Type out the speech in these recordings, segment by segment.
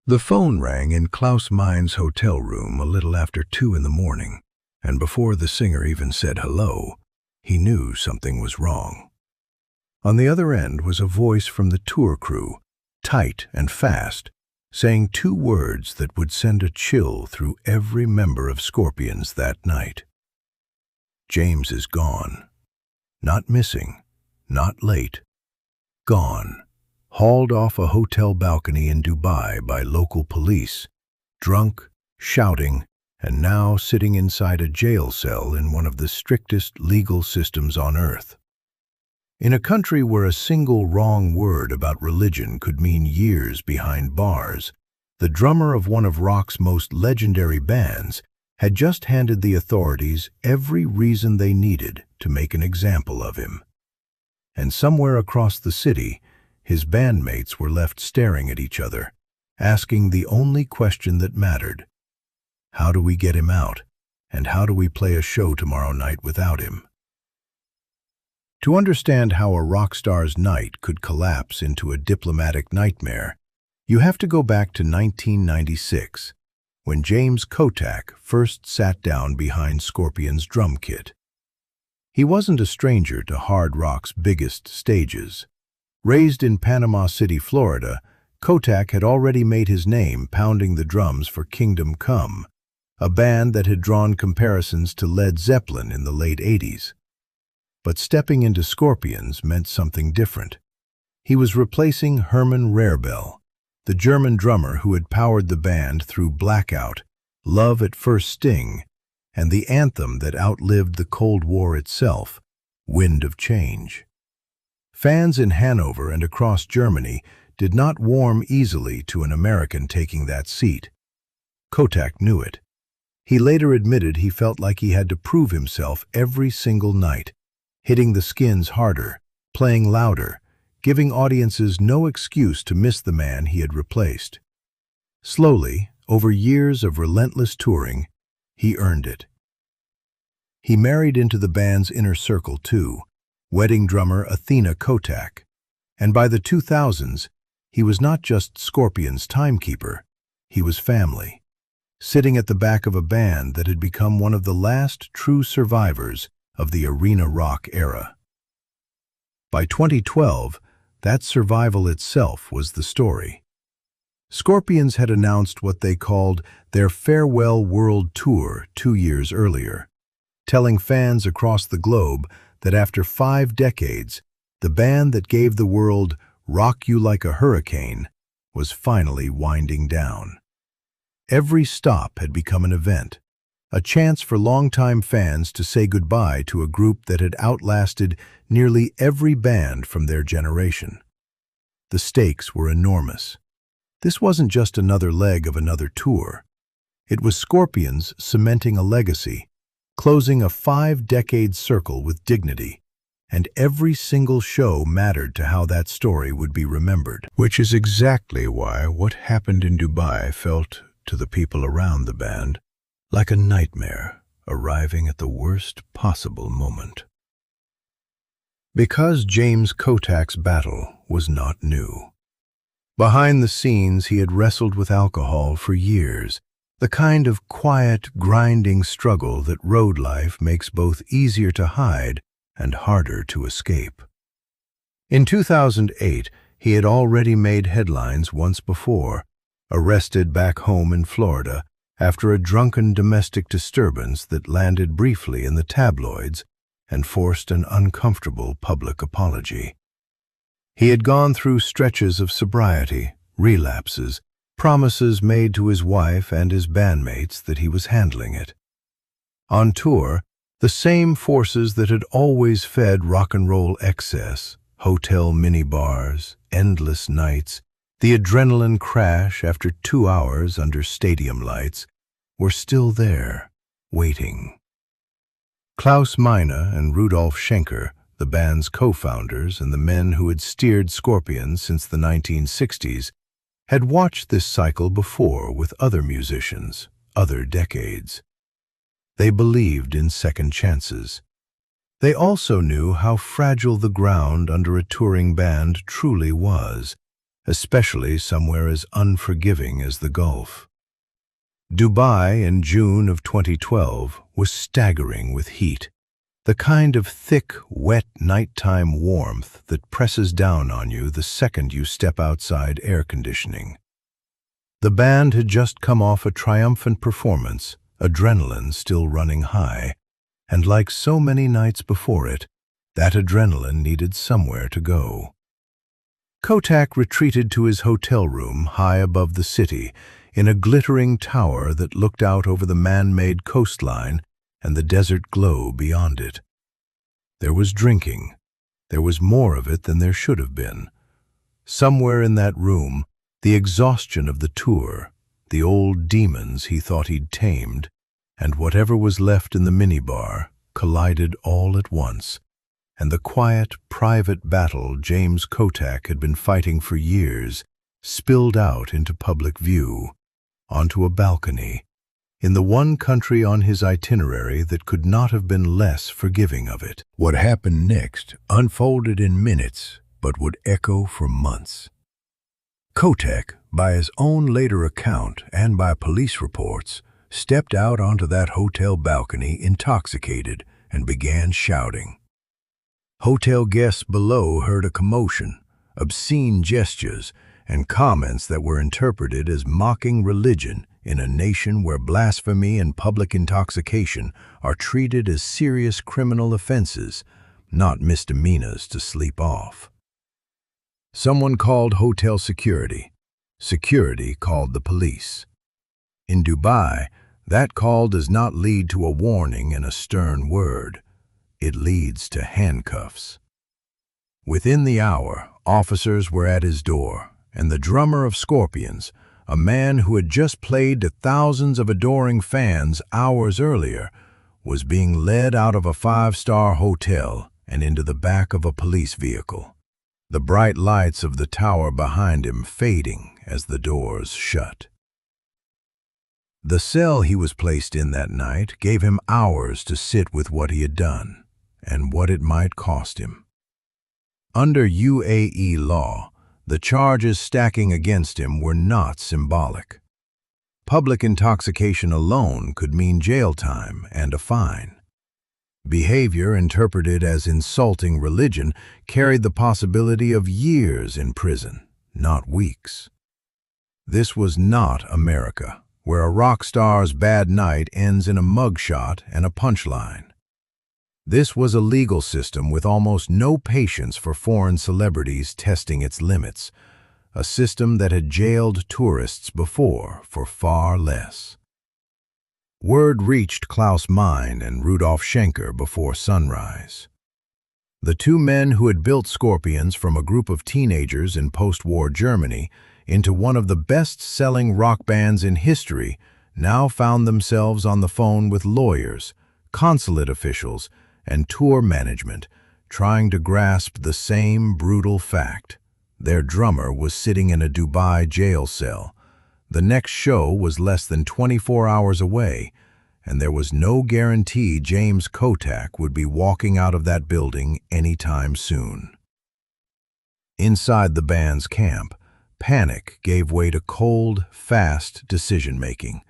The phone rang in Klaus Meine's hotel room a little after 2 in the morning, and before the singer even said hello, he knew something was wrong. On the other end was a voice from the tour crew, tight and fast, saying 2 words that would send a chill through every member of Scorpions that night. James is gone. Not missing, not late. Gone. Hauled off a hotel balcony in Dubai by local police, drunk, shouting, and now sitting inside a jail cell in one of the strictest legal systems on earth. In a country where a single wrong word about religion could mean years behind bars, the drummer of one of rock's most legendary bands had just handed the authorities every reason they needed to make an example of him. And somewhere across the city, his bandmates were left staring at each other, asking the only question that mattered. How do we get him out? And how do we play a show tomorrow night without him? To understand how a rock star's night could collapse into a diplomatic nightmare, you have to go back to 1996, when James Kottak first sat down behind Scorpion's drum kit. He wasn't a stranger to hard rock's biggest stages. Raised in Panama City, Florida, Kottak had already made his name pounding the drums for Kingdom Come, a band that had drawn comparisons to Led Zeppelin in the late 80s. But stepping into Scorpions meant something different. He was replacing Herman Rarebell, the German drummer who had powered the band through Blackout, Love at First Sting, and the anthem that outlived the Cold War itself, Wind of Change. Fans in Hanover and across Germany did not warm easily to an American taking that seat. Kottak knew it. He later admitted he felt like he had to prove himself every single night, hitting the skins harder, playing louder, giving audiences no excuse to miss the man he had replaced. Slowly, over years of relentless touring, he earned it. He married into the band's inner circle too, wedding drummer Athena Kottak, and by the 2000s, he was not just Scorpion's timekeeper, he was family, sitting at the back of a band that had become one of the last true survivors of the arena rock era. By 2012, that survival itself was the story. Scorpions had announced what they called their Farewell World Tour 2 years earlier, telling fans across the globe that after 5 decades, the band that gave the world Rock You Like a Hurricane was finally winding down. Every stop had become an event, a chance for longtime fans to say goodbye to a group that had outlasted nearly every band from their generation. The stakes were enormous. This wasn't just another leg of another tour. It was Scorpions cementing a legacy, closing a 5-decade circle with dignity, and every single show mattered to how that story would be remembered. Which is exactly why what happened in Dubai felt, to the people around the band, like a nightmare arriving at the worst possible moment. Because James Kottak's battle was not new. Behind the scenes, he had wrestled with alcohol for years, the kind of quiet, grinding struggle that road life makes both easier to hide and harder to escape. In 2008, he had already made headlines once before, arrested back home in Florida after a drunken domestic disturbance that landed briefly in the tabloids and forced an uncomfortable public apology. He had gone through stretches of sobriety, relapses, promises made to his wife and his bandmates that he was handling it. On tour, the same forces that had always fed rock and roll excess, hotel minibars, endless nights, the adrenaline crash after 2 hours under stadium lights, were still there, waiting. Klaus Meine and Rudolf Schenker, the band's co-founders and the men who had steered Scorpions since the 1960s, had watched this cycle before with other musicians, other decades. They believed in second chances. They also knew how fragile the ground under a touring band truly was, especially somewhere as unforgiving as the Gulf. Dubai in June of 2012 was staggering with heat, the kind of thick, wet nighttime warmth that presses down on you the second you step outside air conditioning. The band had just come off a triumphant performance, adrenaline still running high, and like so many nights before it, that adrenaline needed somewhere to go. Kottak retreated to his hotel room high above the city, in a glittering tower that looked out over the man-made coastline and the desert glow beyond it. There was drinking. There was more of it than there should have been. Somewhere in that room, the exhaustion of the tour, the old demons he thought he'd tamed, and whatever was left in the minibar collided all at once, and the quiet, private battle James Kottak had been fighting for years spilled out into public view, onto a balcony, in the one country on his itinerary that could not have been less forgiving of it. What happened next unfolded in minutes, but would echo for months. Kottak, by his own later account and by police reports, stepped out onto that hotel balcony intoxicated and began shouting. Hotel guests below heard a commotion, obscene gestures, and comments that were interpreted as mocking religion in a nation where blasphemy and public intoxication are treated as serious criminal offenses, not misdemeanors to sleep off. Someone called hotel security. Security called the police. In Dubai, that call does not lead to a warning and a stern word. It leads to handcuffs. Within the hour, officers were at his door, and the drummer of Scorpions, a man who had just played to thousands of adoring fans hours earlier, was being led out of a five-star hotel and into the back of a police vehicle, the bright lights of the tower behind him fading as the doors shut. The cell he was placed in that night gave him hours to sit with what he had done and what it might cost him. Under UAE law, the charges stacking against him were not symbolic. Public intoxication alone could mean jail time and a fine. Behavior interpreted as insulting religion carried the possibility of years in prison, not weeks. This was not America, where a rock star's bad night ends in a mugshot and a punchline. This was a legal system with almost no patience for foreign celebrities testing its limits, a system that had jailed tourists before for far less. Word reached Klaus Meine and Rudolf Schenker before sunrise. The two men who had built Scorpions from a group of teenagers in post-war Germany into one of the best-selling rock bands in history now found themselves on the phone with lawyers, consulate officials, and tour management, trying to grasp the same brutal fact. Their drummer was sitting in a Dubai jail cell. The next show was less than 24 hours away, and there was no guarantee James Kottak would be walking out of that building anytime soon. Inside the band's camp, panic gave way to cold, fast decision-making,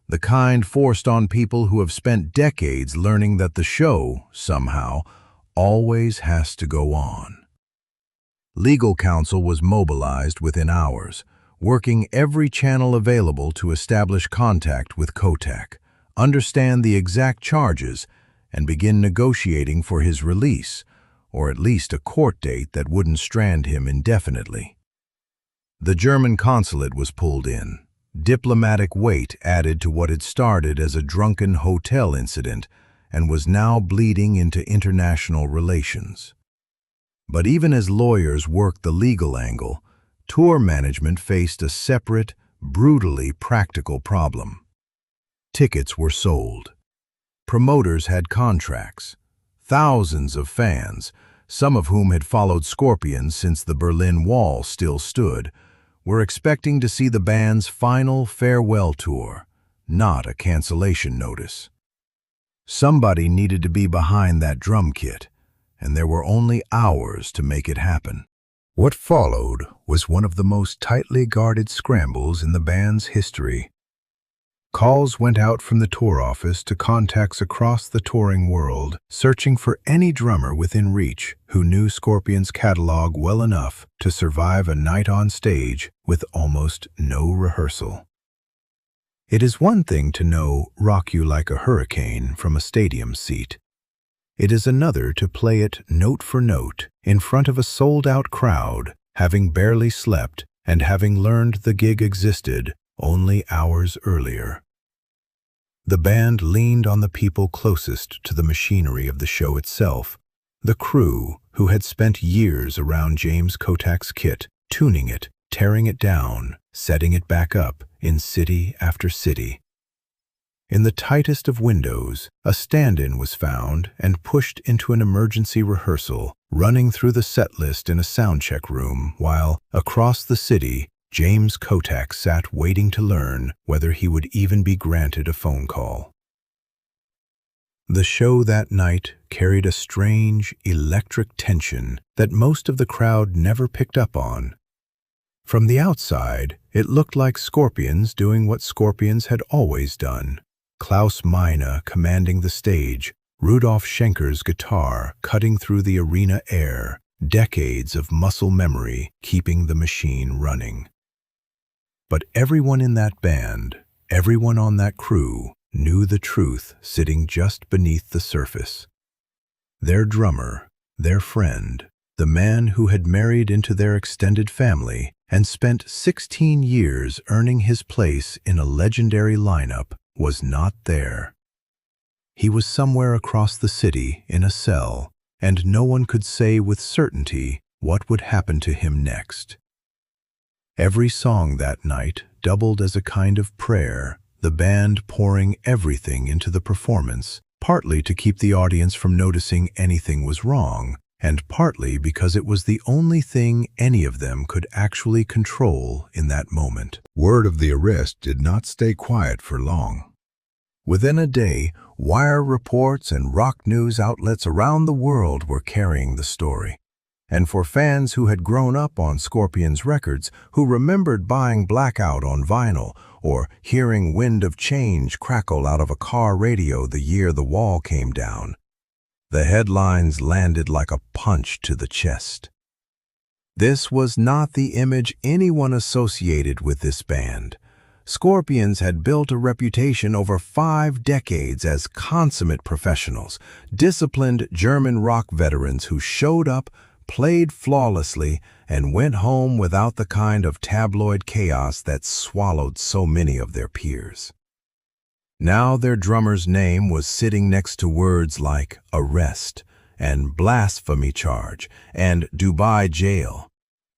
the kind forced on people who have spent decades learning that the show, somehow, always has to go on. Legal counsel was mobilized within hours, working every channel available to establish contact with Kottak, understand the exact charges, and begin negotiating for his release, or at least a court date that wouldn't strand him indefinitely. The German consulate was pulled in. Diplomatic weight added to what had started as a drunken hotel incident and was now bleeding into international relations. But even as lawyers worked the legal angle, tour management faced a separate, brutally practical problem. Tickets were sold. Promoters had contracts. Thousands of fans, some of whom had followed Scorpions since the Berlin Wall still stood, were expecting to see the band's final farewell tour, not a cancellation notice. Somebody needed to be behind that drum kit, and there were only hours to make it happen. What followed was one of the most tightly guarded scrambles in the band's history. Calls went out from the tour office to contacts across the touring world, searching for any drummer within reach who knew Scorpion's catalog well enough to survive a night on stage with almost no rehearsal. It is one thing to know "Rock You Like a Hurricane" from a stadium seat. It is another to play it note for note in front of a sold-out crowd, having barely slept and having learned the gig existed only hours earlier. The band leaned on the people closest to the machinery of the show itself, the crew who had spent years around James Kottak's kit, tuning it, tearing it down, setting it back up in city after city. In the tightest of windows, a stand-in was found and pushed into an emergency rehearsal, running through the set list in a soundcheck room, while, across the city, James Kottak sat waiting to learn whether he would even be granted a phone call. The show that night carried a strange, electric tension that most of the crowd never picked up on. From the outside, it looked like Scorpions doing what Scorpions had always done. Klaus Meine commanding the stage, Rudolf Schenker's guitar cutting through the arena air, decades of muscle memory keeping the machine running. But everyone in that band, everyone on that crew, knew the truth sitting just beneath the surface. Their drummer, their friend, the man who had married into their extended family and spent 16 years earning his place in a legendary lineup, was not there. He was somewhere across the city in a cell, and no one could say with certainty what would happen to him next. Every song that night doubled as a kind of prayer, the band pouring everything into the performance, partly to keep the audience from noticing anything was wrong, and partly because it was the only thing any of them could actually control in that moment. Word of the arrest did not stay quiet for long. Within a day, wire reports and rock news outlets around the world were carrying the story. And for fans who had grown up on Scorpions records, who remembered buying Blackout on vinyl or hearing Wind of Change crackle out of a car radio the year the wall came down, the headlines landed like a punch to the chest. This was not the image anyone associated with this band. Scorpions had built a reputation over 5 decades as consummate professionals, disciplined German rock veterans who showed up, played flawlessly, and went home without the kind of tabloid chaos that swallowed so many of their peers. Now their drummer's name was sitting next to words like arrest and blasphemy charge and Dubai jail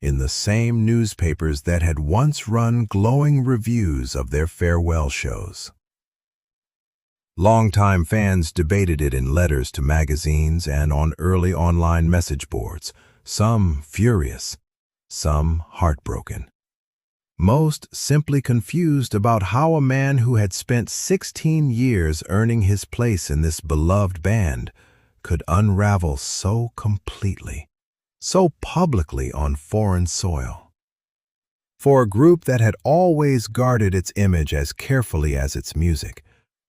in the same newspapers that had once run glowing reviews of their farewell shows. Longtime fans debated it in letters to magazines and on early online message boards, some furious, some heartbroken. Most simply confused about how a man who had spent 16 years earning his place in this beloved band could unravel so completely, so publicly on foreign soil. For a group that had always guarded its image as carefully as its music,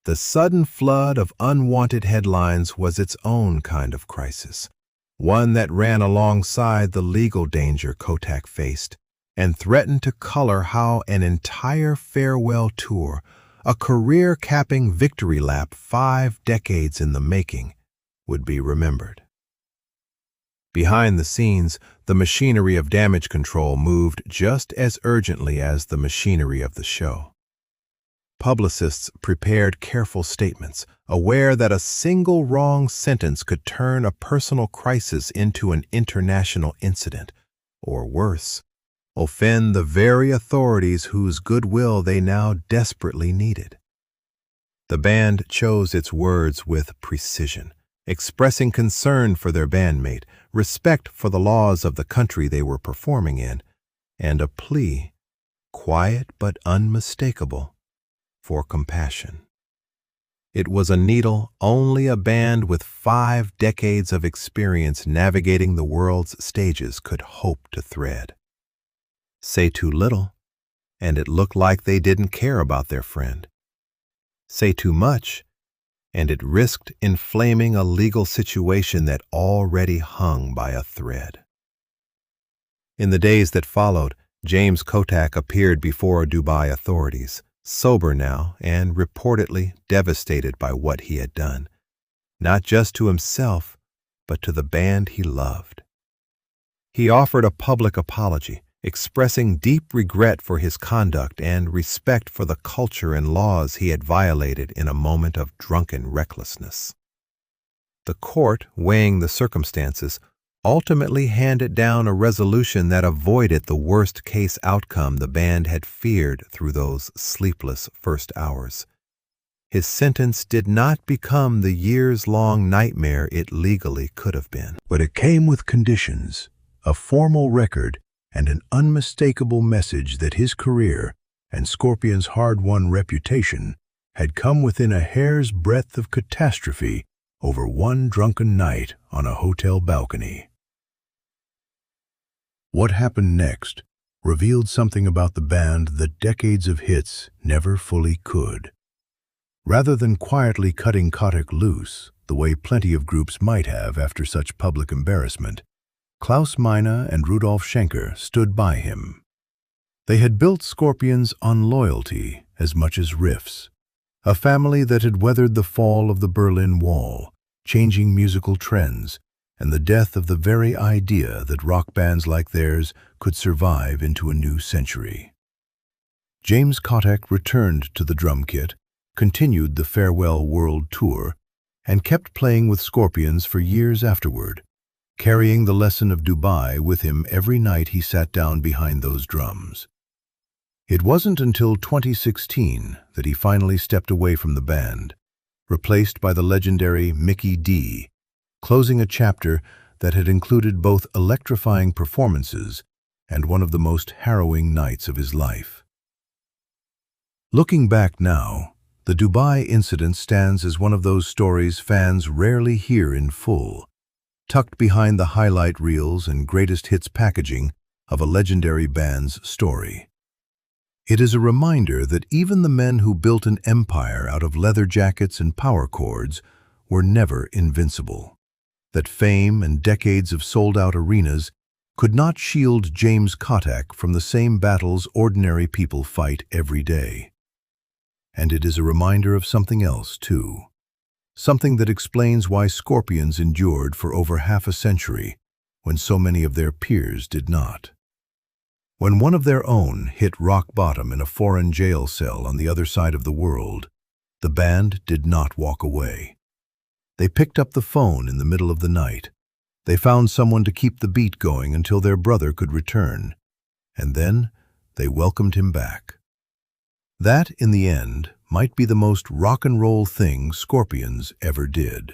the sudden flood of unwanted headlines was its own kind of crisis, one that ran alongside the legal danger Kottak faced and threatened to color how an entire farewell tour, a career-capping victory lap 5 decades in the making, would be remembered. Behind the scenes, the machinery of damage control moved just as urgently as the machinery of the show. Publicists prepared careful statements, aware that a single wrong sentence could turn a personal crisis into an international incident, or worse, offend the very authorities whose goodwill they now desperately needed. The band chose its words with precision, expressing concern for their bandmate, respect for the laws of the country they were performing in, and a plea, quiet but unmistakable, for compassion. It was a needle only a band with 5 decades of experience navigating the world's stages could hope to thread. Say too little, and it looked like they didn't care about their friend. Say too much, and it risked inflaming a legal situation that already hung by a thread. In the days that followed, James Kottak appeared before Dubai authorities, sober now and reportedly devastated by what he had done, not just to himself, but to the band he loved. He offered a public apology, expressing deep regret for his conduct and respect for the culture and laws he had violated in a moment of drunken recklessness. The court, weighing the circumstances, ultimately handed down a resolution that avoided the worst-case outcome the band had feared through those sleepless first hours. His sentence did not become the years-long nightmare it legally could have been. But it came with conditions, a formal record, and an unmistakable message that his career and Scorpion's hard-won reputation had come within a hair's breadth of catastrophe over one drunken night on a hotel balcony. What happened next revealed something about the band that decades of hits never fully could. Rather than quietly cutting Kottak loose, the way plenty of groups might have after such public embarrassment, Klaus, Meine, and Rudolf Schenker stood by him. They had built Scorpions on loyalty as much as riffs, a family that had weathered the fall of the Berlin Wall, changing musical trends, and the death of the very idea that rock bands like theirs could survive into a new century. James Kottak returned to the drum kit, continued the Farewell World Tour, and kept playing with Scorpions for years afterward, carrying the lesson of Dubai with him every night he sat down behind those drums. It wasn't until 2016 that he finally stepped away from the band, replaced by the legendary Mickey D, closing a chapter that had included both electrifying performances and one of the most harrowing nights of his life. Looking back now, the Dubai incident stands as one of those stories fans rarely hear in full, tucked behind the highlight reels and greatest hits packaging of a legendary band's story. It is a reminder that even the men who built an empire out of leather jackets and power chords were never invincible, that fame and decades of sold-out arenas could not shield James Kottak from the same battles ordinary people fight every day. And it is a reminder of something else, too. Something that explains why Scorpions endured for over half a century when so many of their peers did not. When one of their own hit rock bottom in a foreign jail cell on the other side of the world, the band did not walk away. They picked up the phone in the middle of the night. They found someone to keep the beat going until their brother could return, and then they welcomed him back. That, in the end, might be the most rock and roll thing Scorpions ever did.